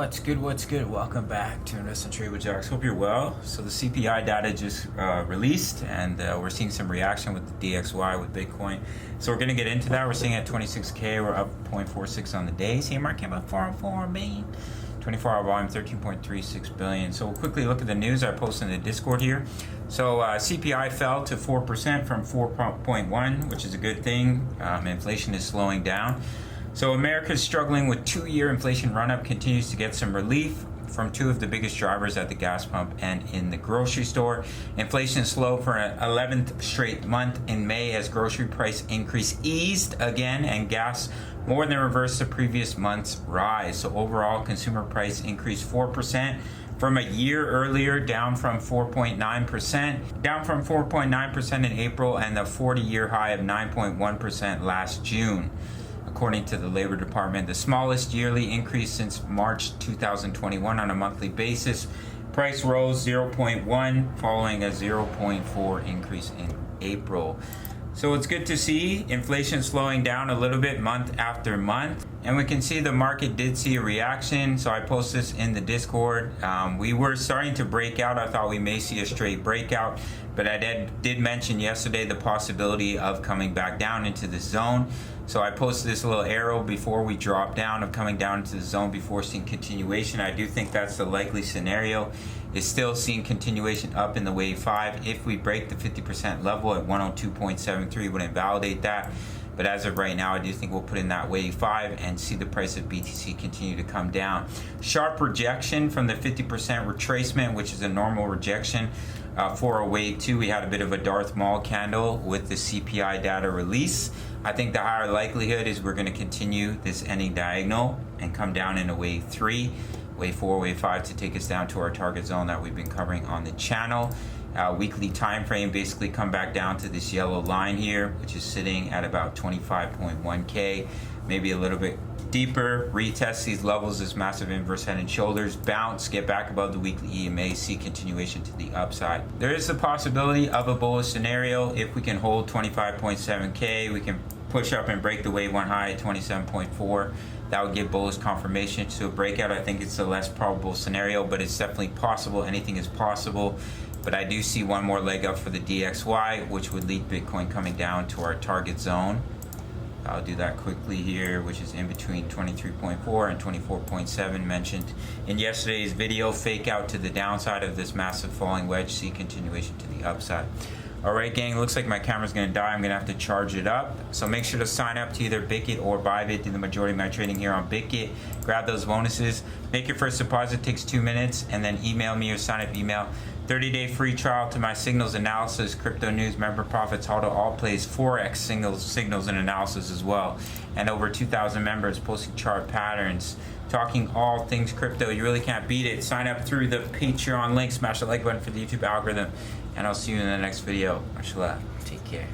What's good? Welcome back to Invest and Trade with Jocks. Hope you're well. So the CPI data just released, and we're seeing some reaction with the DXY with Bitcoin. So we're going to get into that. We're seeing at 26K, we're up 0.46 on the day. CM market about 404 billion. 24-hour volume, 13.36 billion. So we'll quickly look at the news I posted in the Discord here. So CPI fell to 4% from 4.1, which is a good thing. Inflation is slowing down. So America is struggling with 2-year inflation run-up, continues to get some relief from two of the biggest drivers at the gas pump and in the grocery store. Inflation slowed for an 11th straight month in May as grocery price increase eased again and gas more than reversed the previous month's rise. So overall, consumer price increased 4% from a year earlier, down from 4.9% in April, and the 40-year high of 9.1% last June. According to the Labor Department, the smallest yearly increase since March 2021 on a monthly basis. Price rose 0.1 following a 0.4 increase in April. So it's good to see inflation slowing down a little bit month after month. And we can see the market did see a reaction. So I posted this in the Discord. We were starting to break out. I thought we may see a straight breakout. But I did mention yesterday the possibility of coming back down into the zone. So I posted this little arrow before we drop down of coming down into the zone before seeing continuation. I do think that's the likely scenario. Is still seeing continuation up in the wave 5. If we break the 50% level at 102.73, would invalidate that. But as of right now, I do think we'll put in that wave 5 and see the price of BTC continue to come down. Sharp rejection from the 50% retracement, which is a normal rejection. For a wave 2, we had a bit of a Darth Maul candle with the CPI data release. I think the higher likelihood is we're going to continue this ending diagonal and come down in a wave 3. Wave 4, wave 5 to take us down to our target zone that we've been covering on the channel. Weekly time frame basically come back down to this yellow line here, which is sitting at about 25.1K, maybe a little bit deeper, retest these levels, this massive inverse head and shoulders, bounce, get back above the weekly EMA, see continuation to the upside. There is the possibility of a bullish scenario. If we can hold 25.7K, we can push up and break the wave 1 high at 27.4. That would give bullish confirmation to a breakout. I think it's the less probable scenario, but it's definitely possible. Anything is possible. But I do see one more leg up for the DXY, which would lead Bitcoin coming down to our target zone. I'll do that quickly here, which is in between 23.4 and 24.7 mentioned in yesterday's video. Fake out to the downside of this massive falling wedge, see continuation to the upside. Alright gang, looks like my camera's going to die. I'm going to have to charge it up. So make sure to sign up to either Bitget or Bybit. Do the majority of my trading here on Bitget. Grab those bonuses. Make your first deposit, takes 2 minutes, and then email me or sign up email. 30-day free trial to my signals analysis, crypto news, member profits, HODL, all plays, Forex signals and analysis as well. And over 2,000 members posting chart patterns, talking all things crypto. You really can't beat it. Sign up through the Patreon link, smash the like button for the YouTube algorithm, and I'll see you in the next video. Much love. Take care.